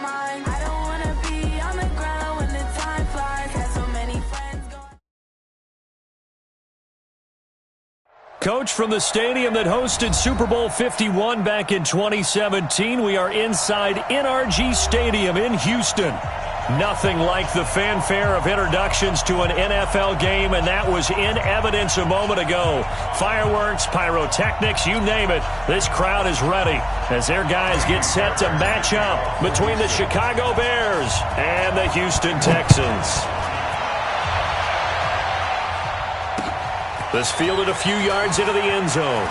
mind. I don't wanna be on the ground when the time flies. Had so many friends go. Coach, from the stadium that hosted Super Bowl 51 back in 2017, we are inside NRG Stadium in Houston. Nothing like the fanfare of introductions to an NFL game, and that was in evidence a moment ago. Fireworks, pyrotechnics, you name it. This crowd is ready as their guys get set to match up between the Chicago Bears and the Houston Texans. This fielded a few yards into the end zone.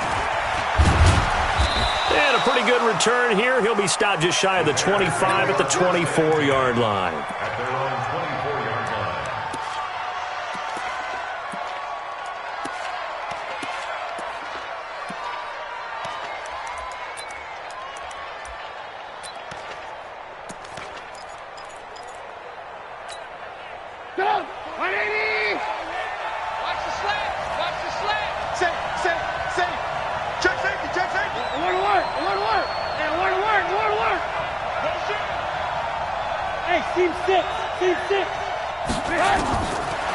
And a pretty good return here. He'll be stopped just shy of the 25 at the 24-yard line. At their own 24-yard line. Go! 180! Watch the slant! Watch the slant! Safe! Check safety! Check safety! I want to work! Hey, I want to work! Hey, team six!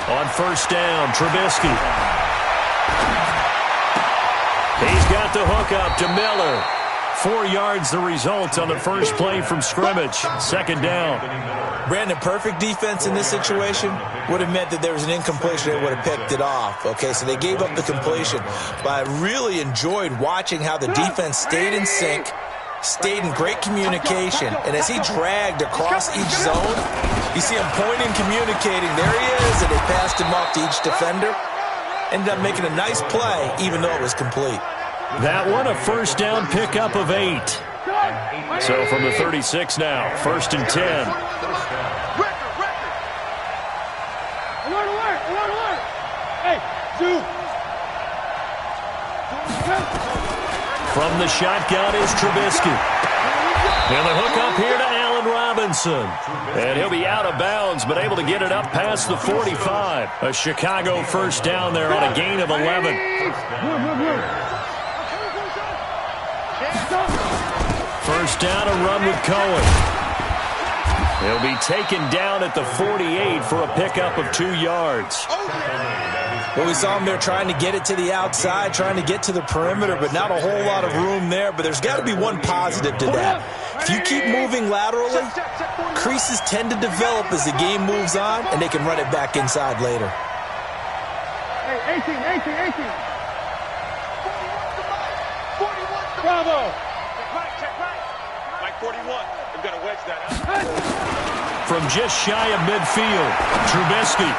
On first down, Trubisky. He's got the hook up to Miller. 4 yards the result on the first play from scrimmage. Second down. Brandon, perfect defense in this situation would have meant that there was an incompletion that would have picked it off. Okay, so they gave up the completion. But I really enjoyed watching how the defense stayed in sync, stayed in great communication, and as he dragged across each zone, you see him pointing, communicating. There he is, and they passed him off to each defender. Ended up making a nice play, even though it was complete. That one, a first down pickup of 8. So from the 36 now, first and 10. I want to work! Hey, two! From the shotgun is Trubisky. And the hook up here to Allen Robinson. And he'll be out of bounds, but able to get it up past the 45. A Chicago first down there on a gain of 11. First down, a run with Cohen. He'll be taken down at the 48 for a pickup of 2 yards. Well, we saw him there trying to get it to the outside, trying to get to the perimeter, but not a whole lot of room there. But there's got to be one positive to that. If you keep moving laterally, creases tend to develop as the game moves on, and they can run it back inside later. Hey, 18. Bravo! Check right. Mike 41. They've got to wedge that out. From just shy of midfield, Trubisky.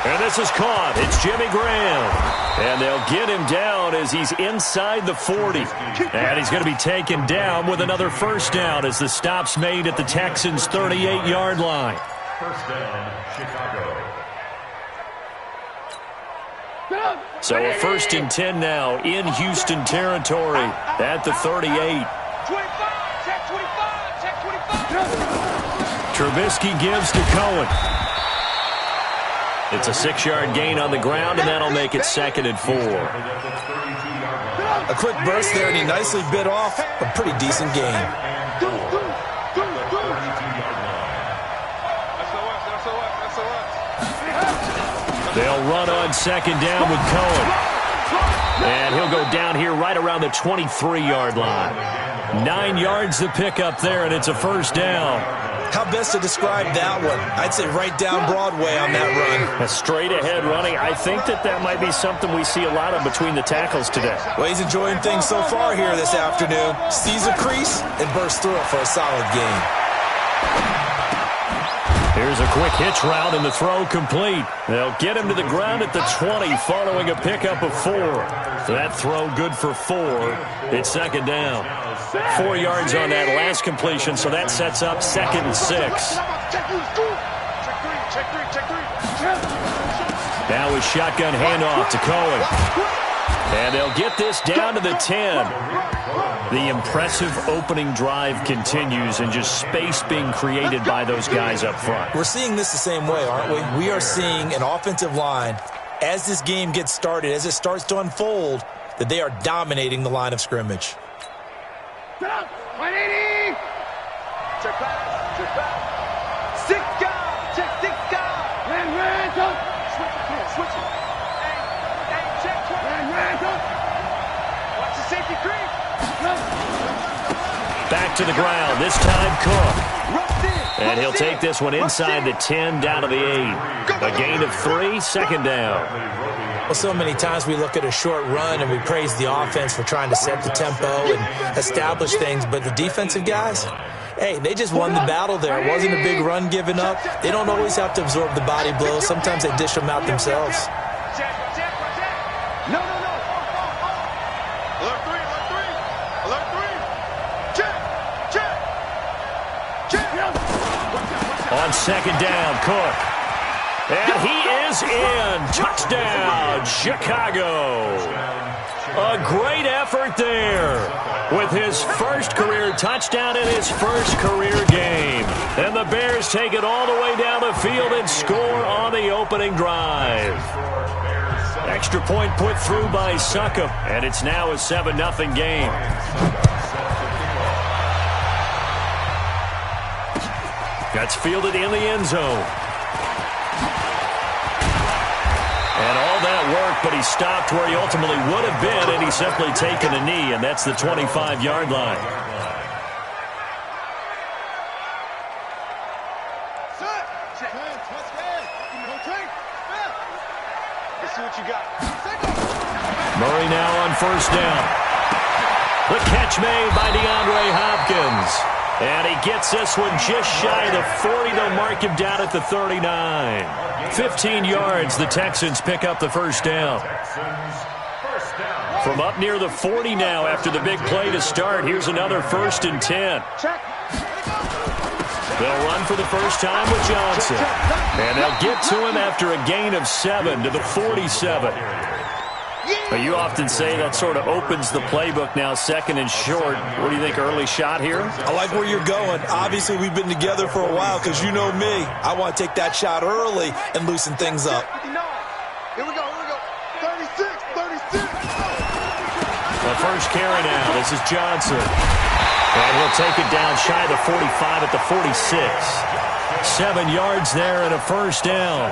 And this is caught. It's Jimmy Graham. And they'll get him down as he's inside the 40. And he's going to be taken down with another first down as the stop's made at the Texans' 38-yard line. First down, Chicago. So a first and 10 now in Houston territory at the 38. 25, check 25. Trubisky gives to Cohen. It's a 6-yard gain on the ground, and that'll make it second and 4. A quick burst there, and he nicely bit off a pretty decent gain. They'll run on second down with Cohen. And he'll go down here right around the 23-yard line. 9 yards to pick up there, and it's a first down. How best to describe that one? I'd say right down Broadway on that run. A straight-ahead running. I think that might be something we see a lot of between the tackles today. Well, he's enjoying things so far here this afternoon. Sees a crease and bursts through it for a solid gain. Here's a quick hitch route, and the throw complete. They'll get him to the ground at the 20 following a pickup of 4. So that throw good for 4. It's second down. 4 yards on that last completion, so that sets up second and 6. Now a shotgun handoff to Cohen. And they'll get this down to the 10. The impressive opening drive continues, and just space being created by those guys up front. We're seeing this the same way, aren't we? We are seeing an offensive line, as this game gets started, as it starts to unfold, that they are dominating the line of scrimmage. 180! Check pass. Six guard. Check six guard. Ran, go. Switch it. Hey, check. Ran, go. Watch the safety creep. Back to the ground, this time Cook. And he'll take this one inside the 10, down to the 8. A gain of 3, second down. Well, so many times we look at a short run and we praise the offense for trying to set the tempo and establish things, but the defensive guys, hey, they just won the battle there. It wasn't a big run given up. They don't always have to absorb the body blows. Sometimes they dish them out themselves. No. Alert three. Check. On second down, Cook. And he is in. Touchdown, Chicago. A great effort there with his first career touchdown in his first career game. And the Bears take it all the way down the field and score on the opening drive. Extra point put through by Succop, and it's now a 7-0 game. That's fielded in the end zone. And all that work, but he stopped where he ultimately would have been, and he's simply taken a knee, and that's the 25-yard line. Let's see what you got. Murray now on first down. The catch made by DeAndre Hopkins. And he gets this one just shy of the 40. They'll mark him down at the 39. 15 yards, the Texans pick up the first down. From up near the 40 now after the big play to start. Here's another 1st and 10. They'll run for the first time with Johnson. And they'll get to him after a gain of 7 to the 47. But you often say that sort of opens the playbook now, 2nd and short. What do you think, early shot here? I like where you're going. Obviously, we've been together for a while because you know me. I want to take that shot early and loosen things up. Here we go. 36. The first carry now. This is Johnson. And he'll take it down shy of the 45 at the 46. 7 yards there and a first down.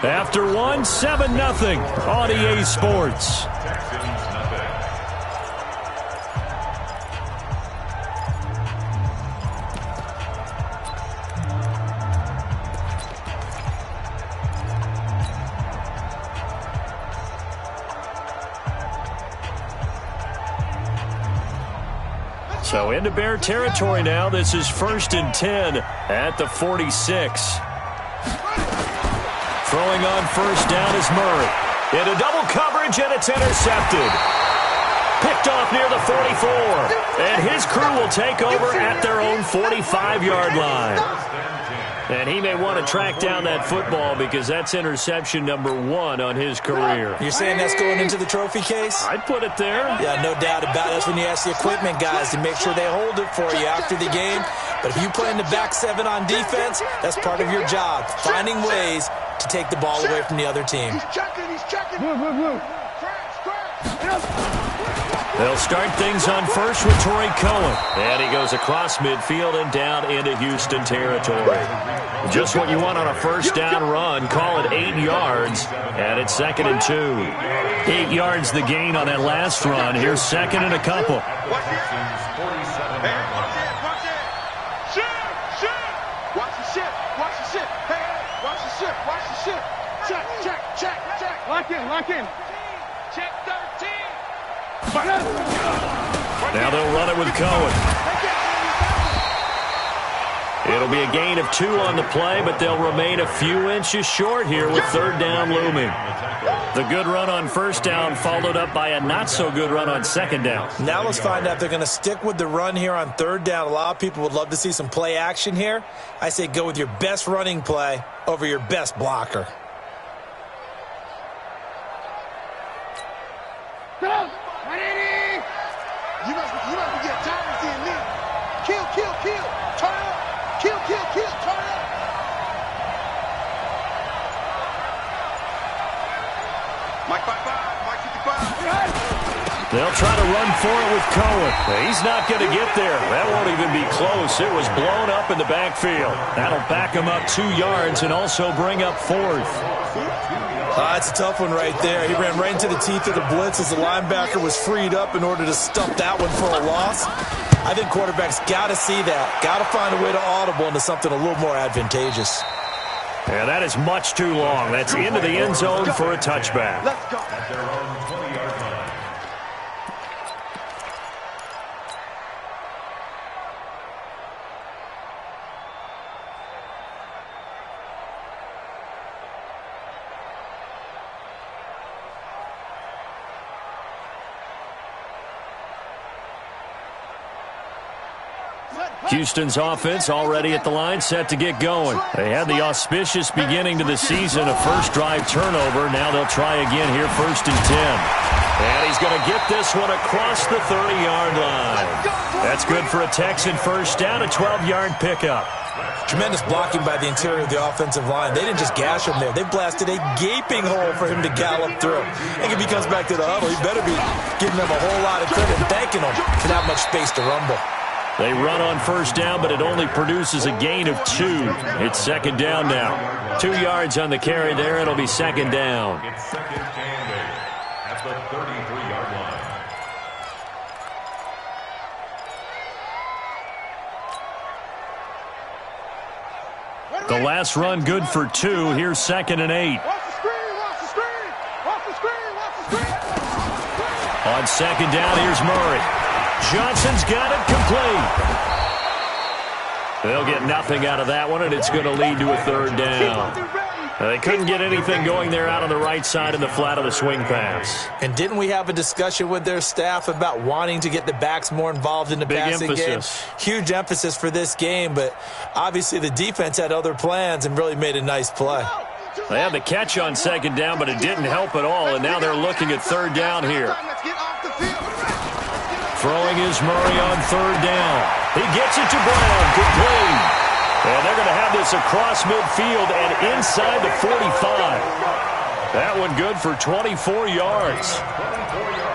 After one, 7-0 on EA Sports. So into Bear territory now. This is 1st and 10 at the 46. Throwing on first down is Murray. Into double coverage, and it's intercepted. Picked off near the 44. And his crew will take over at their own 45-yard line. And he may want to track down that football because that's interception number 1 on his career. You're saying that's going into the trophy case? I'd put it there. Yeah, no doubt about it. That's when you ask the equipment guys to make sure they hold it for you after the game. But if you play in the back 7 on defense, that's part of your job, finding ways to take the ball away from the other team. He's checking. Move. They'll start things on first with Torrey Cohen. And he goes across midfield and down into Houston territory. Just what you want on a first down run. Call it 8 yards. And it's 2nd and 2. 8 yards the gain on that last run. Here's 2nd and a couple. Watch it. Watch the shit. Check. Lock in. Check 13. Now they'll run it with Cohen. It'll be a gain of 2 on the play, but they'll remain a few inches short here with 3rd down looming. The good run on first down followed up by a not-so-good run on 2nd down. Now let's find out if they're going to stick with the run here on 3rd down. A lot of people would love to see some play action here. I say go with your best running play over your best blocker. Go! You must be getting tired of seeing me. Kill. Turn up. Kill. Turn up. Mike 55. Mike 55. They'll try to run for it with Cohen. He's not going to get there. That won't even be close. It was blown up in the backfield. That'll back him up 2 yards and also bring up 4th. That's a tough one right there. He ran right into the teeth of the blitz as the linebacker was freed up in order to stuff that one for a loss. I think quarterbacks got to see that. Got to find a way to audible into something a little more advantageous. Yeah, that is much too long. That's into the end zone for a touchback. Let's go. At their own 20-yard line. Houston's offense already at the line, set to get going. They had the auspicious beginning to the season, a first drive turnover. Now they'll try again here, 1st and 10. And he's going to get this one across the 30-yard line. That's good for a Texan first down, a 12-yard pickup. Tremendous blocking by the interior of the offensive line. They didn't just gash him there. They blasted a gaping hole for him to gallop through. I think if he comes back to the huddle, he better be giving them a whole lot of credit and thanking them for that much space to rumble. They run on first down, but it only produces a gain of 2. It's 2nd down now. 2 yards on the carry there. It'll be 2nd down. It's 2nd and 8 at the 33-yard line. The last run good for 2. Here's 2nd and 8. Watch the screen, watch the screen, watch the screen, watch the screen. On 2nd down, here's Murray. Johnson's got it complete. They'll get nothing out of that one, and it's going to lead to a 3rd down. They couldn't get anything going there out on the right side in the flat of the swing pass. And didn't we have a discussion with their staff about wanting to get the backs more involved in the passing game? Huge emphasis for this game, but obviously the defense had other plans and really made a nice play. They had the catch on 2nd down, but it didn't help at all, and now they're looking at 3rd down here. Throwing is Murray on 3rd down. He gets it to Brown, complete. And they're going to have this across midfield and inside the 45. That one good for 24 yards.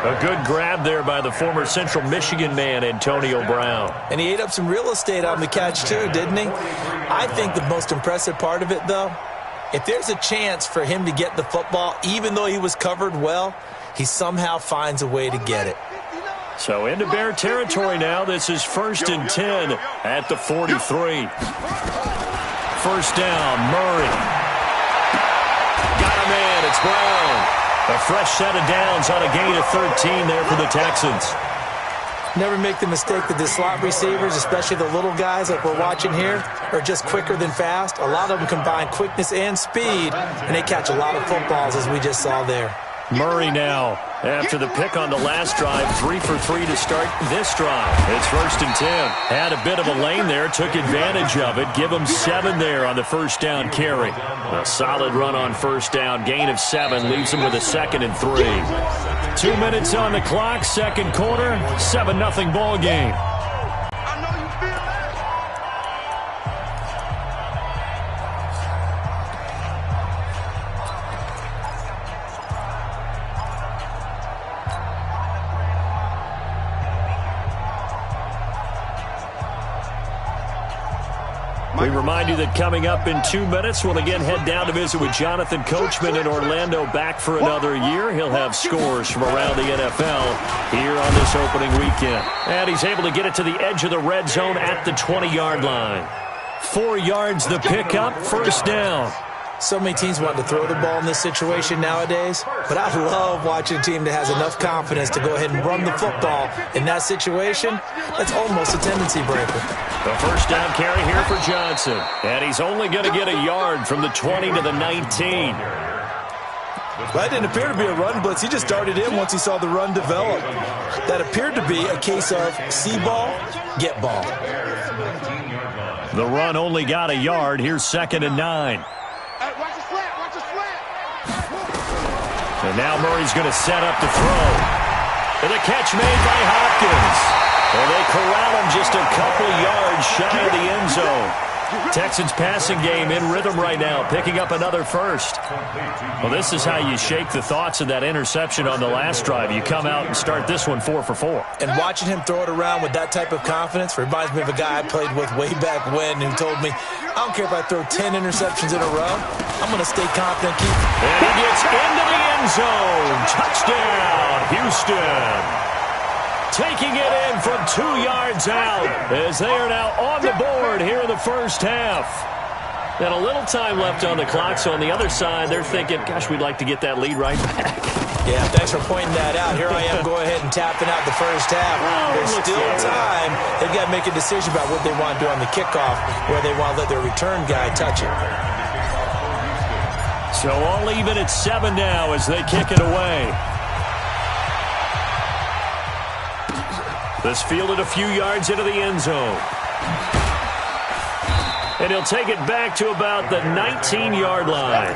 A good grab there by the former Central Michigan man, Antonio Brown. And he ate up some real estate on the catch too, didn't he? I think the most impressive part of it, though, if there's a chance for him to get the football, even though he was covered well, he somehow finds a way to get it. So into Bear territory now. This is 1st and 10 at the 43. 1st down, Murray. Got a man, it's Brown. A fresh set of downs on a gain of 13 there for the Texans. Never make the mistake that the slot receivers, especially the little guys like we're watching here, are just quicker than fast. A lot of them combine quickness and speed, and they catch a lot of footballs, as we just saw there. Murray now, after the pick on the last drive, 3 for 3 to start this drive. It's 1st and 10. Had a bit of a lane there, took advantage of it. Give him 7 there on the 1st down carry. A solid run on 1st down, gain of 7, leaves him with a 2nd and 3. 2 minutes on the clock, 2nd quarter, 7-0 ball game. We remind you that coming up in 2 minutes, we'll again head down to visit with Jonathan Coachman in Orlando, back for another year. He'll have scores from around the NFL here on this opening weekend. And he's able to get it to the edge of the red zone at the 20-yard line. 4 yards the pickup, 1st down. So many teams want to throw the ball in this situation nowadays, but I love watching a team that has enough confidence to go ahead and run the football in that situation. That's almost a tendency breaker. The 1st down carry here for Johnson, and he's only going to get a yard from the 20 to the 19. Well, that didn't appear to be a run blitz. He just darted in once he saw the run develop. That appeared to be a case of see ball, get ball. The run only got a yard. Here's 2nd and 9. And now Murray's going to set up to throw. And the catch made by Hopkins. And they corral him just a couple yards shy of the end zone. Texans passing game in rhythm right now, picking up another first. Well, this is how you shake the thoughts of that interception on the last drive. You come out and start this one 4 for 4. And watching him throw it around with that type of confidence reminds me of a guy I played with way back when who told me, I don't care if I throw 10 interceptions in a row, I'm going to stay confident. And he gets into the end zone. Touchdown, Houston. Taking it in from 2 yards out as they are now on the board here in the first half. And a little time left on the clock, so on the other side, they're thinking, gosh, we'd like to get that lead right back. Yeah, thanks for pointing that out. Here I am, go ahead and tapping out the first half. There's still time. They've got to make a decision about what they want to do on the kickoff, where they want to let their return guy touch it. So all even at 7 now as they kick it away. This fielded a few yards into the end zone. And he'll take it back to about the 19-yard line.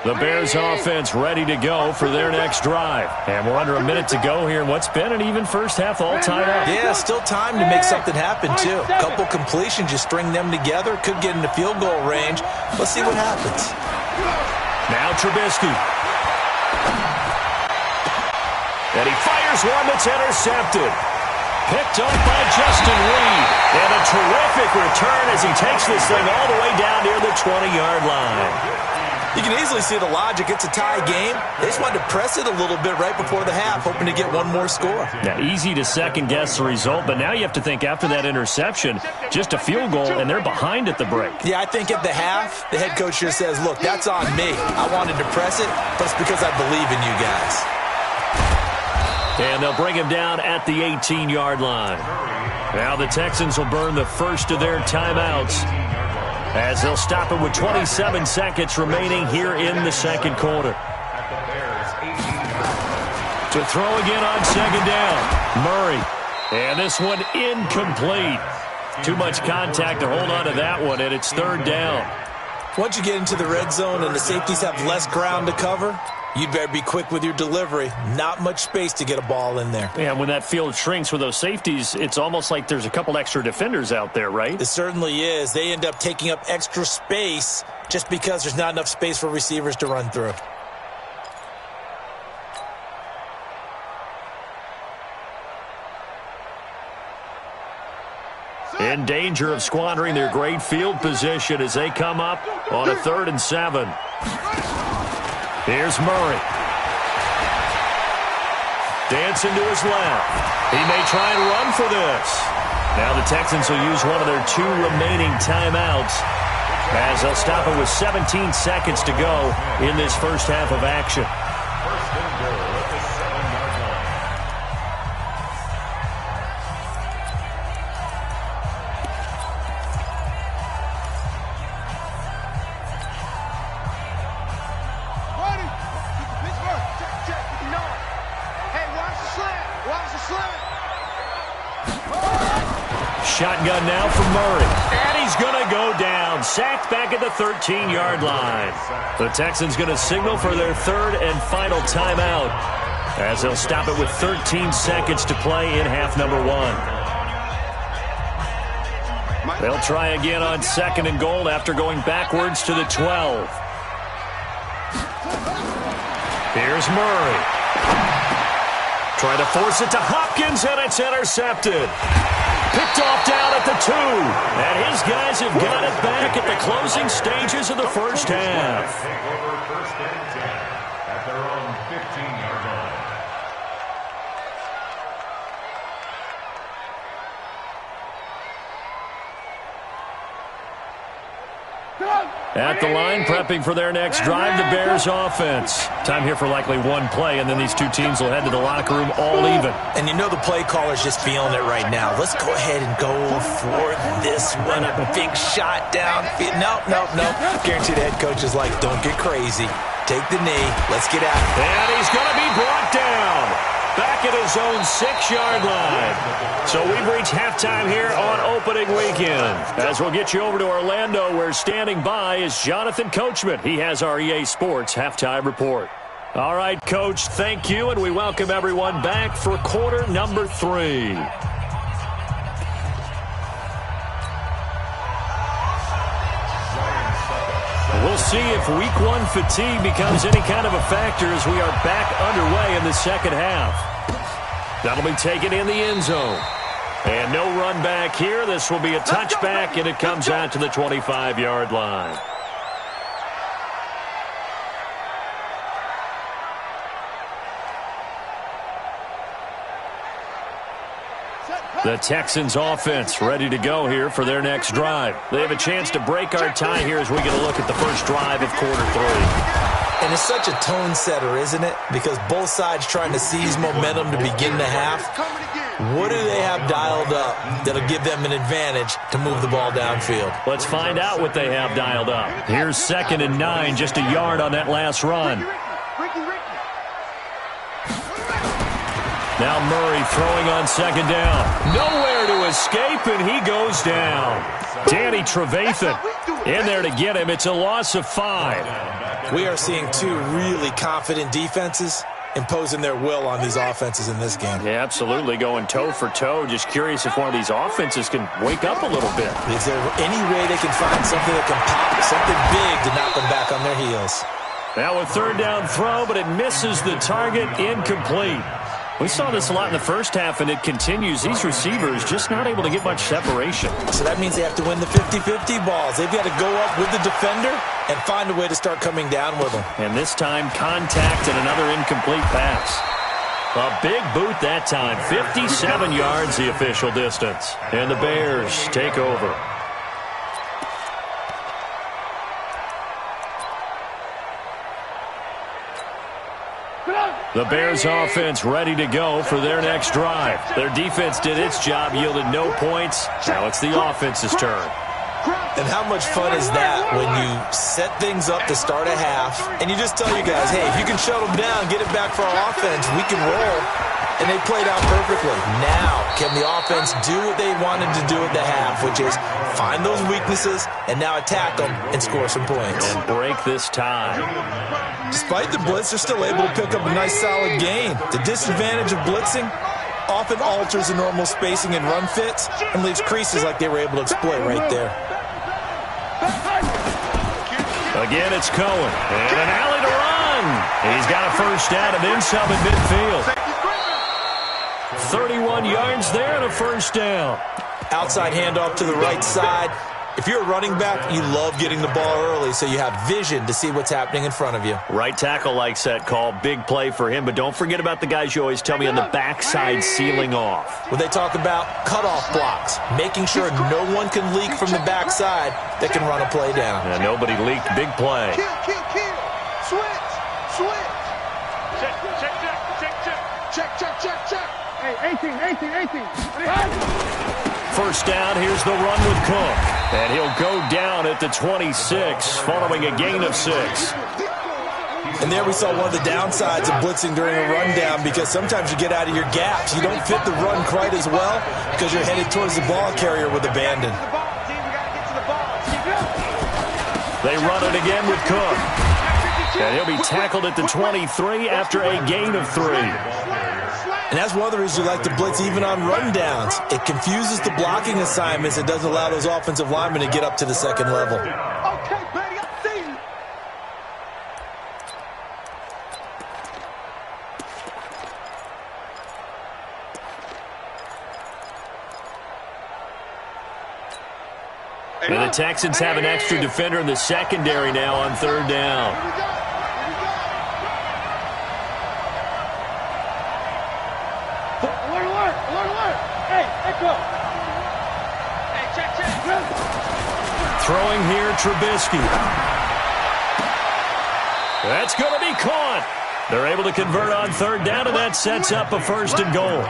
The Bears offense ready to go for their next drive. And we're under a minute to go here in what's been an even first half, all tied up. Yeah, still time to make something happen, too. A couple completions, just string them together. Could get into field goal range. Let's see what happens. Now Trubisky. And he fires one that's intercepted. Picked up by Justin Reed. And a terrific return as he takes this thing all the way down near the 20-yard line. You can easily see the logic. It's a tie game. They just wanted to press it a little bit right before the half, hoping to get one more score. Now, easy to second-guess the result, but now you have to think after that interception, just a field goal, and they're behind at the break. Yeah, I think at the half, the head coach just says, look, that's on me. I wanted to press it, but it's because I believe in you guys. And they'll bring him down at the 18-yard line. Now the Texans will burn the first of their timeouts, as they'll stop it with 27 seconds remaining here in the second quarter. To throw again on second down, Murray. And this one incomplete. Too much contact to hold on to that one, and it's third down. Once you get into the red zone and the safeties have less ground to cover, you'd better be quick with your delivery. Not much space to get a ball in there. Yeah, when that field shrinks with those safeties, it's almost like there's a couple extra defenders out there, right? It certainly is. They end up taking up extra space just because there's not enough space for receivers to run through. In danger of squandering their great field position as they come up on a 3rd and 7. Here's Murray. Dancing to his left. He may try and run for this. Now the Texans will use one of their 2 remaining timeouts as they'll stop it with 17 seconds to go in this first half of action. First and goal at the 7-yard line. Shotgun now for Murray. And he's going to go down. Sacked back at the 13-yard line. The Texans going to signal for their 3rd and final timeout as they'll stop it with 13 seconds to play in half number 1. They'll try again on 2nd and goal after going backwards to the 12. Here's Murray. Trying to force it to Hopkins, and it's intercepted. Picked off down at the 2. And his guys have got it back at the closing stages of the first half. Take over 1st and 10 at their own 15-yard line. At the line, prepping for their next drive, the Bears offense. Time here for likely one play, and then these two teams will head to the locker room all even. And you know the play caller's just feeling it right now. Let's go ahead and go for this one. A big shot down. Nope. Guarantee the head coach is like, don't get crazy. Take the knee. Let's get out. And he's going to be brought down. Back at his own 6-yard line. So we've reached halftime here on opening weekend. As we'll get you over to Orlando, where standing by is Jonathan Coachman. He has our EA Sports halftime report. All right, Coach, thank you, and we welcome everyone back for quarter number 3. We'll see if week 1 fatigue becomes any kind of a factor as we are back underway in the second half. That'll be taken in the end zone. And no run back here. This will be a touchback, and it comes out to the 25-yard line. The Texans offense ready to go here for their next drive. They have a chance to break our tie here as we get a look at the first drive of quarter 3. And it's such a tone setter, isn't it? Because both sides trying to seize momentum to begin the half. What do they have dialed up that'll give them an advantage to move the ball downfield? Let's find out what they have dialed up. Here's 2nd and 9, just a yard on that last run. Now Murray throwing on 2nd down. Nowhere to escape, and he goes down. Danny Trevathan in there to get him. It's a loss of 5. We are seeing 2 really confident defenses imposing their will on these offenses in this game. Yeah, absolutely, going toe for toe. Just curious if one of these offenses can wake up a little bit. Is there any way they can find something that can pop, something big to knock them back on their heels? Now a 3rd down throw, but it misses the target, incomplete. We saw this a lot in the first half, and it continues. These receivers just not able to get much separation. So that means they have to win the 50-50 balls. They've got to go up with the defender and find a way to start coming down with them. And this time, contact and another incomplete pass. A big boot that time. 57 yards the official distance. And the Bears take over. The Bears offense ready to go for their next drive. Their defense did its job, yielded no points. Now it's the offense's turn. And how much fun is that when you set things up to start a half and you just tell your guys, hey, if you can shut them down, get it back for our offense, we can roll. And they played out perfectly. Now, can the offense do what they wanted to do at the half, which is find those weaknesses and now attack them and score some points. And break this tie. Despite the blitz, they're still able to pick up a nice solid gain. The disadvantage of blitzing often alters the normal spacing and run fits and leaves creases like they were able to exploit right there. Again, it's Cohen. And an alley to run. He's got a first down and then some at midfield. 31 yards there and a first down. Outside handoff to the right side. If you're a running back, you love getting the ball early so you have vision to see what's happening in front of you. Right tackle likes that call. Big play for him, but don't forget about the guys you always tell me on the backside sealing off. When they talk about cutoff blocks, making sure no one can leak from the backside that can run a play down. Yeah, nobody leaked. Big play. Kill. Switch. Check. Hey, 18. First down, here's the run with Cook. And he'll go down at the 26, following a gain of 6. And there we saw one of the downsides of blitzing during a rundown, because sometimes you get out of your gaps. You don't fit the run quite as well because you're headed towards the ball carrier with abandon. They run it again with Cook. And he'll be tackled at the 23 after a gain of 3. And that's one of the reasons you like to blitz even on rundowns. It confuses the blocking assignments and doesn't allow those offensive linemen to get up to the second level. Okay, buddy, I see you. And the Texans have an extra defender in the secondary now on 3rd down. Throwing here, Trubisky. That's going to be caught. They're able to convert on 3rd down, and that sets up a 1st and goal.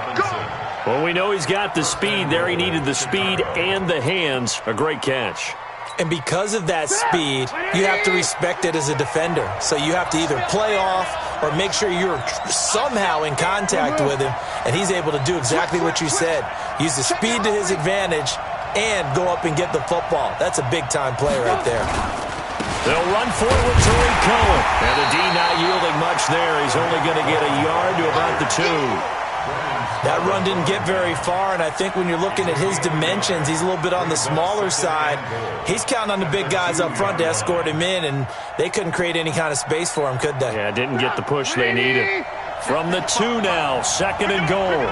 Well, we know he's got the speed there. He needed the speed and the hands. A great catch. And because of that speed, you have to respect it as a defender. So you have to either play off or make sure you're somehow in contact with him, and he's able to do exactly what you said. Use the speed to his advantage and go up and get the football. That's a big-time play right there. They'll run for it with Tariq Cohen. And the D not yielding much there. He's only going to get a yard to about the 2. That run didn't get very far, and I think when you're looking at his dimensions, he's a little bit on the smaller side. He's counting on the big guys up front to escort him in, and they couldn't create any kind of space for him, could they? Yeah, didn't get the push they needed. From the 2 now, 2nd and goal.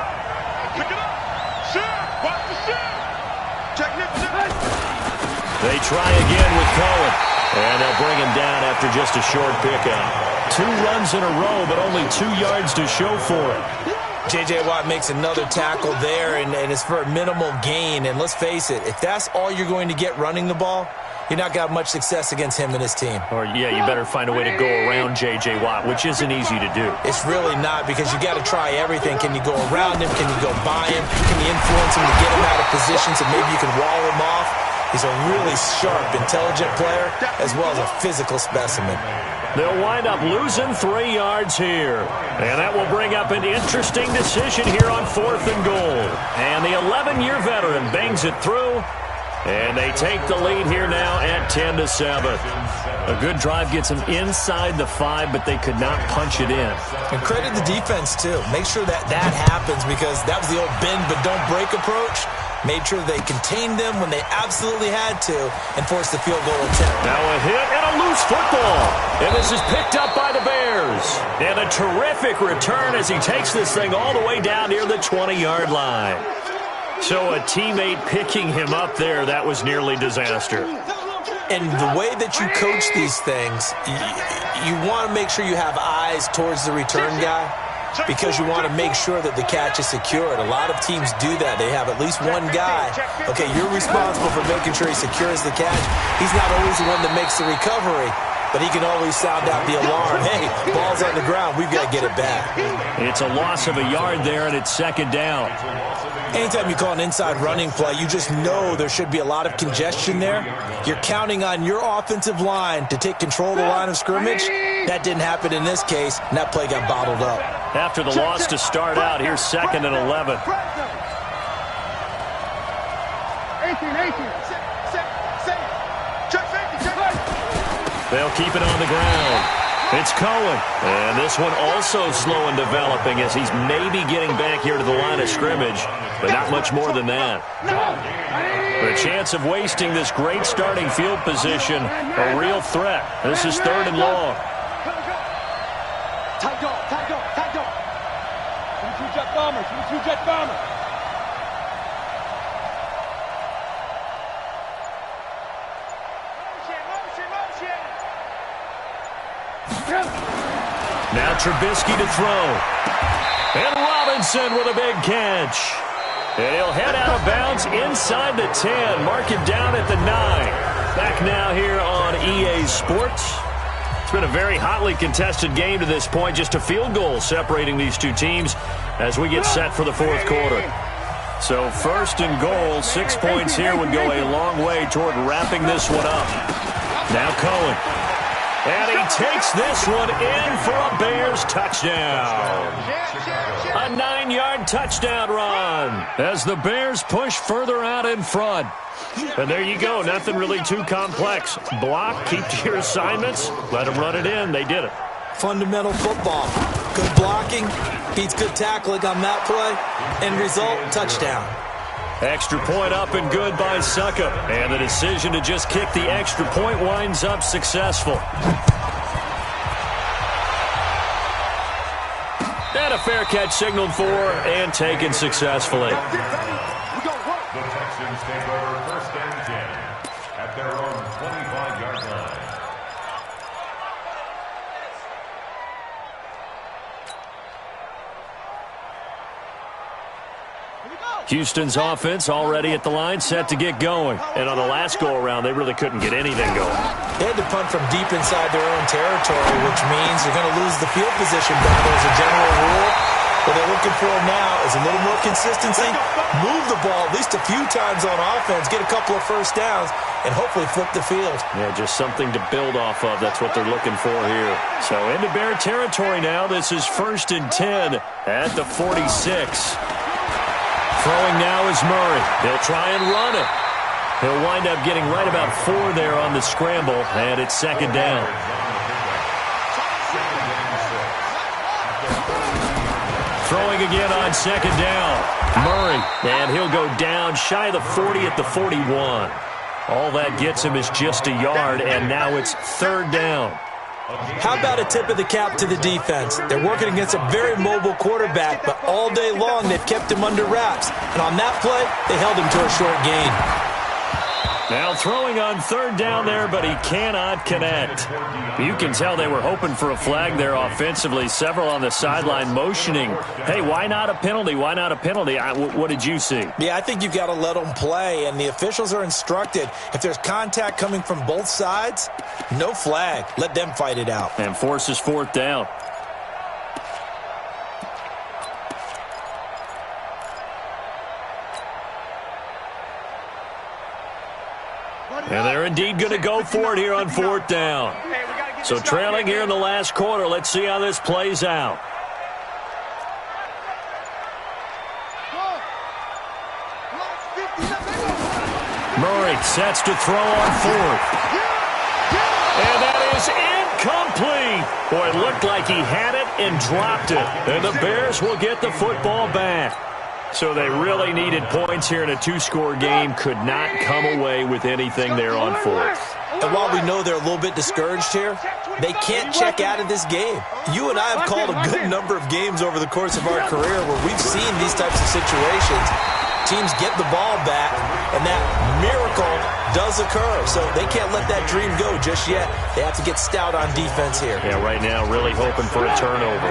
They try again with Cohen, and they'll bring him down after just a short pickup. 2 runs in a row, but only 2 yards to show for it. J.J. Watt makes another tackle there, and it's for a minimal gain. And let's face it, if that's all you're going to get running the ball, you're not going to have much success against him and his team. Or, yeah, you better find a way to go around J.J. Watt, which isn't easy to do. It's really not, because you got to try everything. Can you go around him? Can you go by him? Can you influence him to get him out of position so maybe you can wall him off? He's a really sharp, intelligent player, as well as a physical specimen. They'll wind up losing 3 yards here. And that will bring up an interesting decision here on 4th and goal. And the 11-year veteran bangs it through. And they take the lead here now at 10-7. A good drive gets them inside the 5, but they could not punch it in. And credit the defense, too. Make sure that happens, because that was the old bend but don't break approach. Made sure they contained them when they absolutely had to and forced the field goal attempt. Now a hit and a loose football. And this is picked up by the Bears. And a terrific return as he takes this thing all the way down near the 20-yard line. So a teammate picking him up there, that was nearly disaster. And the way that you coach these things, you want to make sure you have eyes towards the return guy, because you want to make sure that the catch is secured. A lot of teams do that. They have at least one guy. Okay, you're responsible for making sure he secures the catch. He's not always the one that makes the recovery, but he can always sound out the alarm. Hey, ball's on the ground. We've got to get it back. It's a loss of a yard there, and it's 2nd down. Anytime you call an inside running play, you just know there should be a lot of congestion there. You're counting on your offensive line to take control of the line of scrimmage. That didn't happen in this case, and that play got bottled up. After the loss to start out, here's 2nd and 11. 18. They'll keep it on the ground. It's Cohen. And this one also slow in developing as he's maybe getting back here to the line of scrimmage, but not much more than that. The chance of wasting this great starting field position, a real threat. This is 3rd and long. Tight dog. 22 jet bombers. Now Trubisky to throw. And Robinson with a big catch. And he'll head out of bounds inside the 10. Mark him down at the 9. Back now here on EA Sports. It's been a very hotly contested game to this point. Just a field goal separating these two teams as we get set for the 4th quarter. So 1st and goal, 6 points here would go a long way toward wrapping this one up. Now Cohen. And he takes this one in for a Bears touchdown. A 9-yard touchdown run as the Bears push further out in front. And there you go. Nothing really too complex. Block, keep to your assignments, let them run it in. They did it. Fundamental football. Good blocking beats good tackling on that play. End result, touchdown. Extra point up and good by Suckup. And the decision to just kick the extra point winds up successful. And a fair catch signaled for and taken successfully. The Texans take over 1st and 10 at their own 25-yard line. Houston's offense already at the line, set to get going. And on the last go-around, they really couldn't get anything going. They had to punt from deep inside their own territory, which means they're going to lose the field position battle as a general rule. What they're looking for now is a little more consistency, move the ball at least a few times on offense, get a couple of first downs, and hopefully flip the field. Yeah, just something to build off of. That's what they're looking for here. So into Bear territory now. This is 1st and 10 at the 46. Throwing now is Murray. They'll try and run it. He'll wind up getting right about 4 there on the scramble, and it's second down. Throwing again on second down. Murray, and he'll go down shy of the 40 at the 41. All that gets him is just a yard, and now it's third down. How about a tip of the cap to the defense? They're working against a very mobile quarterback, but all day long they've kept him under wraps. And on that play, they held him to a short gain. Now throwing on third down there, but he cannot connect. You can tell they were hoping for a flag there offensively. Several on the sideline motioning, hey, why not a penalty? Why not a penalty? What did you see? Yeah, I think you've got to let them play, and the officials are instructed. If there's contact coming from both sides, no flag. Let them fight it out. And forces fourth down. And they're indeed going to go for it here on fourth down. So trailing here in the last quarter. Let's see how this plays out. Murray sets to throw on fourth. And that is incomplete. Boy, it looked like he had it and dropped it. And the Bears will get the football back. So they really needed points here in a two-score game. Could not come away with anything there on fourth. And while we know they're a little bit discouraged here, they can't check out of this game. You and I have called a good number of games over the course of our career where we've seen these types of situations. Teams get the ball back, and that miracle does occur. So they can't let that dream go just yet. They have to get stout on defense here. Yeah, right now really hoping for a turnover.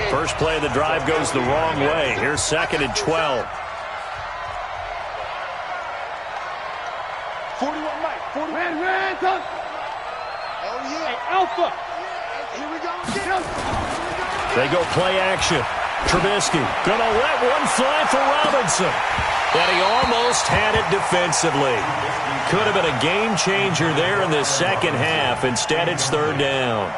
First play of the drive goes the wrong way. Here's second and 12. 41 Mike. 40 red, oh yeah. Hey, Alpha. Here we go. They go play action. Trubisky gonna let one fly for Robinson. And he almost had it defensively. Could have been a game changer there in the second half. Instead, it's third down.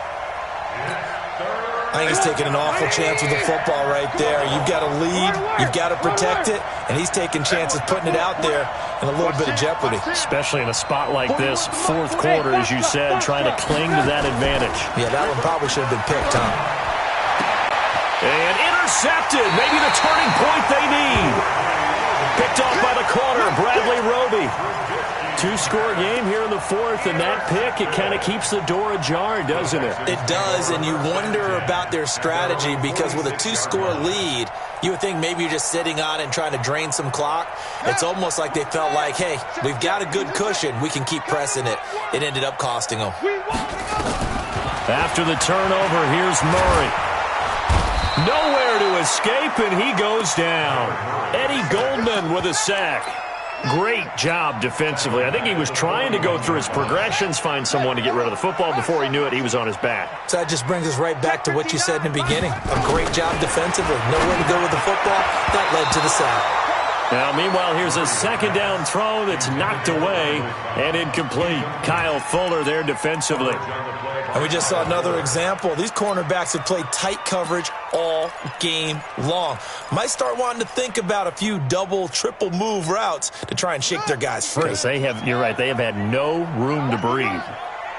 I think he's taking an awful chance with the football right there. You've got to lead, you've got to protect it, and he's taking chances putting it out there in a little bit of jeopardy. Especially in a spot like this, fourth quarter, as you said, trying to cling to that advantage. Yeah, that one probably should have been picked, huh? And intercepted, maybe the turning point they need. Picked off by the corner, Bradley Roby. Two-score game here in the fourth, and that pick, it kind of keeps the door ajar, doesn't it? It does, and you wonder about their strategy because with a two-score lead, you would think maybe you're just sitting on and trying to drain some clock. It's almost like they felt like, hey, we've got a good cushion. We can keep pressing it. It ended up costing them. After the turnover, here's Murray. Nowhere to escape, and he goes down. Eddie Goldman with a sack. Great job defensively. I think he was trying to go through his progressions, find someone to get rid of the football. Before he knew it, he was on his back. So that just brings us right back to what you said in the beginning. A great job defensively. Nowhere to go with the football. That led to the sack. Now, meanwhile, here's a second down throw that's knocked away and incomplete. Kyle Fuller there defensively. And we just saw another example. These cornerbacks have played tight coverage all game long. Might start wanting to think about a few double, triple move routes to try and shake their guys free. Because you're right, they have had no room to breathe.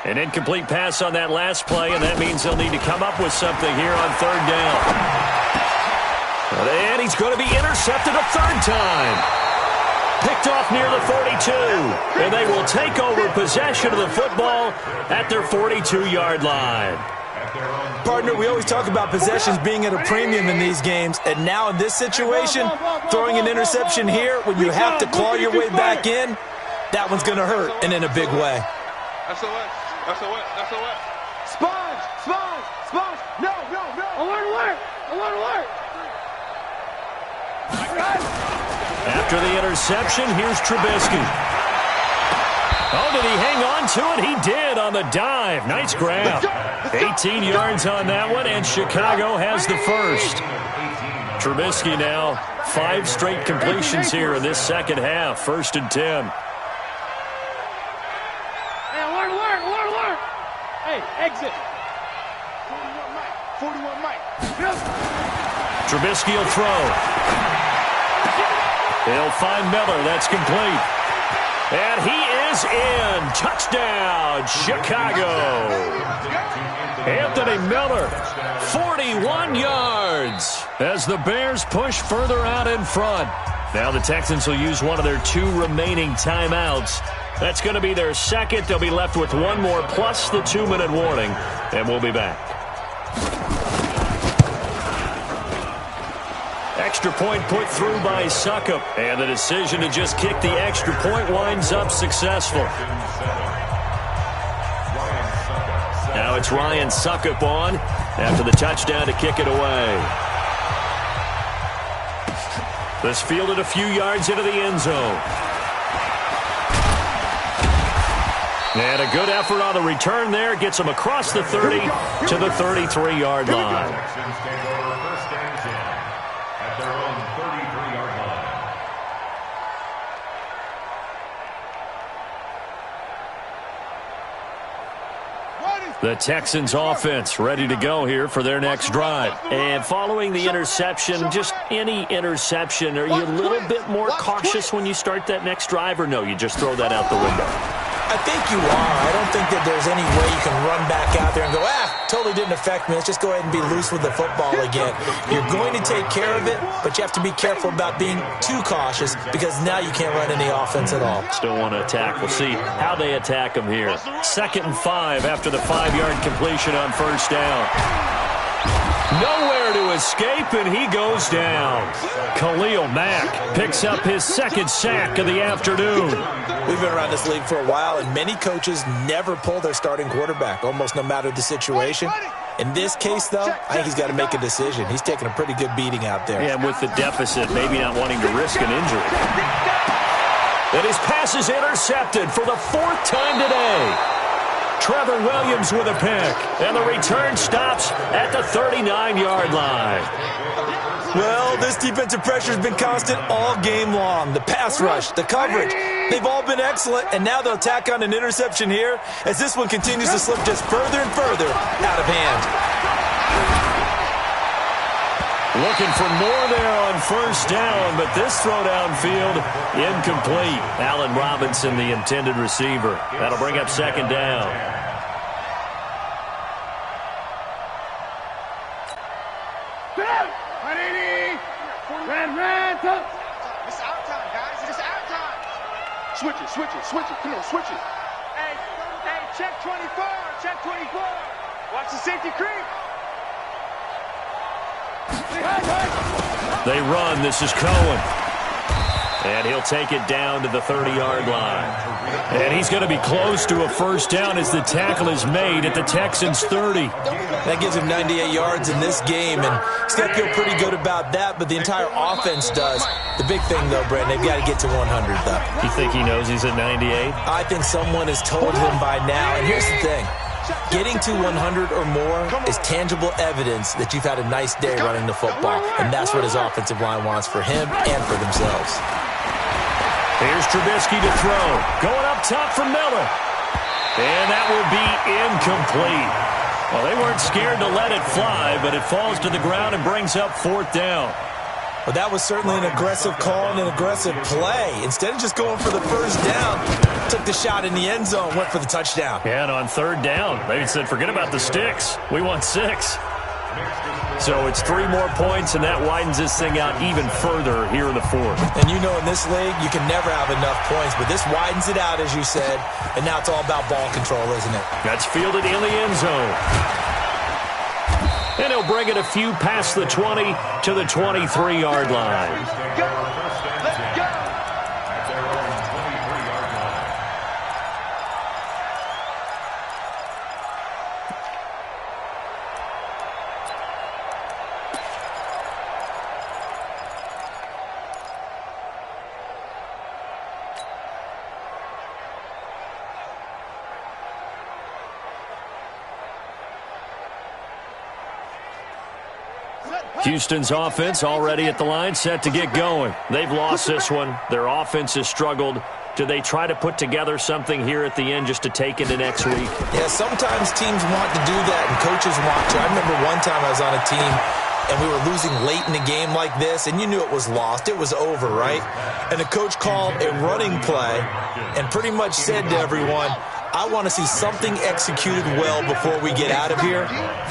An incomplete pass on that last play, and that means they'll need to come up with something here on third down. And he's going to be intercepted a third time. Picked off near the 42, and they will take over possession of the football at their 42-yard line. Partner, we always talk about possessions being at a premium in these games, and now in this situation, throwing an interception here when you have to claw your way back in, that one's going to hurt, and in a big way. That's a what? Sponge! No! Alert! After the interception, here's Trubisky. Oh, did he hang on to it? He did on the dive. Nice grab. 18 yards on that one, and Chicago has the first. Trubisky now, 5 straight completions here in this second half. First and 10. Hey, alert! Hey, exit. 41 Mike. Trubisky will throw. He'll find Miller. That's complete. And he is in. Touchdown, Chicago. Anthony Miller, 41 yards as the Bears push further out in front. Now the Texans will use one of their 2 remaining timeouts. That's going to be their second. They'll be left with one more plus the 2-minute warning, and we'll be back. Extra point put through by Suckup, and the decision to just kick the extra point winds up successful. Now it's Ryan Suckup on after the touchdown to kick it away. This fielded a few yards into the end zone. And a good effort on the return there. Gets him across the 30 to the 33-yard line. Texans take over first and 10 at their own 33-yard line. The Texans offense ready to go here for their next drive. And following the interception, just any interception, are you a little bit more cautious when you start that next drive, or no, you just throw that out the window? I think you are. I don't think that there's any way you can run back out there and go, totally didn't affect me. Let's just go ahead and be loose with the football again. You're going to take care of it, but you have to be careful about being too cautious because now you can't run any offense at all. Still want to attack. We'll see how they attack him here. 2nd and 5 after the 5-yard completion on first down. Nowhere to escape, and he goes down. Khalil Mack picks up his 2nd sack of the afternoon. We've been around this league for a while, and many coaches never pull their starting quarterback, almost no matter the situation. In this case, though, I think he's got to make a decision. He's taking a pretty good beating out there. And with the deficit, maybe not wanting to risk an injury. And his pass is intercepted for the 4th time today. Trevor Williams with a pick, and the return stops at the 39-yard line. Well, this defensive pressure has been constant all game long. The pass rush, the coverage, they've all been excellent, and now they'll tack on an interception here as this one continues to slip just further and further out of hand. Looking for more there on first down, but this throw downfield incomplete. Allen Robinson, the intended receiver. That'll bring up 2nd down. It's out time, guys. It's out time. Switch it. Come on, switch it. Hey, check 24. Check 24. Watch the safety creep. They run. This is Cohen. And he'll take it down to the 30-yard line. And he's going to be close to a first down as the tackle is made at the Texans' 30. That gives him 98 yards in this game, and he's going to feel pretty good about that, but the entire offense does. The big thing, though, Brandon, they've got to get to 100, though. You think he knows he's at 98? I think someone has told him by now, and here's the thing. Getting to 100 or more is tangible evidence that you've had a nice day running the football, and that's what his offensive line wants for him and for themselves. Here's Trubisky to throw. Going up top for Miller. And that will be incomplete. Well, they weren't scared to let it fly, but it falls to the ground and brings up 4th down. Well, that was certainly an aggressive call and an aggressive play. Instead of just going for the first down, took the shot in the end zone, went for the touchdown. Yeah, and on 3rd down, they said, forget about the sticks. We want 6. So it's 3 more points, and that widens this thing out even further here in the 4th. And you know in this league, you can never have enough points, but this widens it out, as you said, and now it's all about ball control, isn't it? That's fielded in the end zone. And he'll bring it a few past the 20 to the 23-yard line. Houston's offense already at the line, set to get going. They've lost this one. Their offense has struggled. Do they try to put together something here at the end just to take into next week? Yeah, sometimes teams want to do that and coaches want to. I remember one time I was on a team and we were losing late in a game like this, and you knew it was lost. It was over, right? And the coach called a running play and pretty much said to everyone, I want to see something executed well before we get out of here.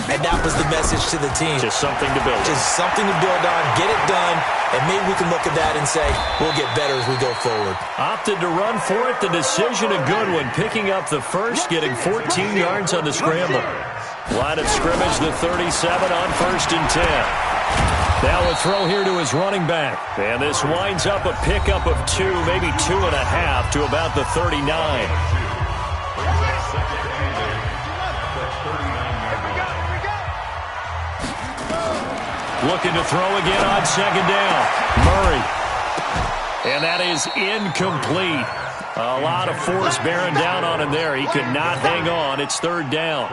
And that was the message to the team. Just something to build on. Just something to build on, get it done, and maybe we can look at that and say, we'll get better as we go forward. Opted to run for it. The decision a good one. Picking up the first, getting 14 yards on the scramble. Line of scrimmage, the 37 on 1st and 10. Now a throw here to his running back. And this winds up a pickup of 2, maybe 2.5 to about the 39. Looking to throw again on 2nd down. Murray. And that is incomplete. A lot of force bearing down on him there. He could not hang on. It's 3rd down.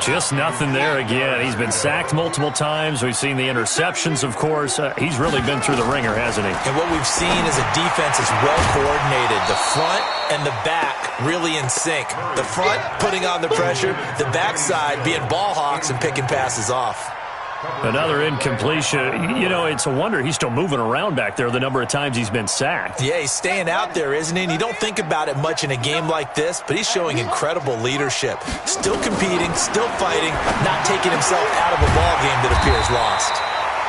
Just nothing there again. He's been sacked multiple times. We've seen the interceptions, of course. He's really been through the ringer, hasn't he? And what we've seen is a defense is well coordinated. The front and the back really in sync. The front putting on the pressure. The backside being ball hawks and picking passes off. Another incompletion. You know, it's a wonder he's still moving around back there the number of times he's been sacked. Yeah, he's staying out there, isn't he? And you don't think about it much in a game like this, but he's showing incredible leadership. Still competing, still fighting, not taking himself out of a ball game that appears lost.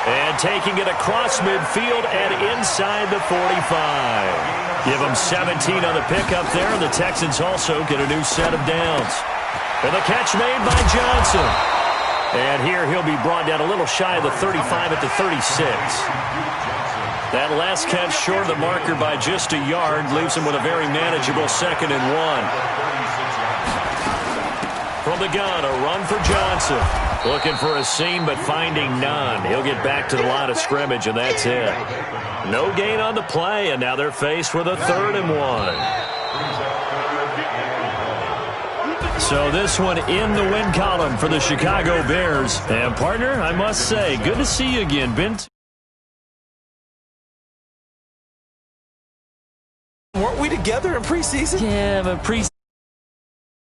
And taking it across midfield and inside the 45. Give him 17 on the pickup there, and the Texans also get a new set of downs. And the catch made by Johnson. And here he'll be brought down a little shy of the 35 at the 36. That last catch short of the marker by just a yard leaves him with a very manageable 2nd and 1. From the gun, a run for Johnson. Looking for a seam, but finding none. He'll get back to the line of scrimmage, and that's it. No gain on the play, and now they're faced with a 3rd and 1. So this one in the win column for the Chicago Bears. And, partner, I must say, good to see you again, Bint. Weren't we together in preseason? Yeah, but preseason.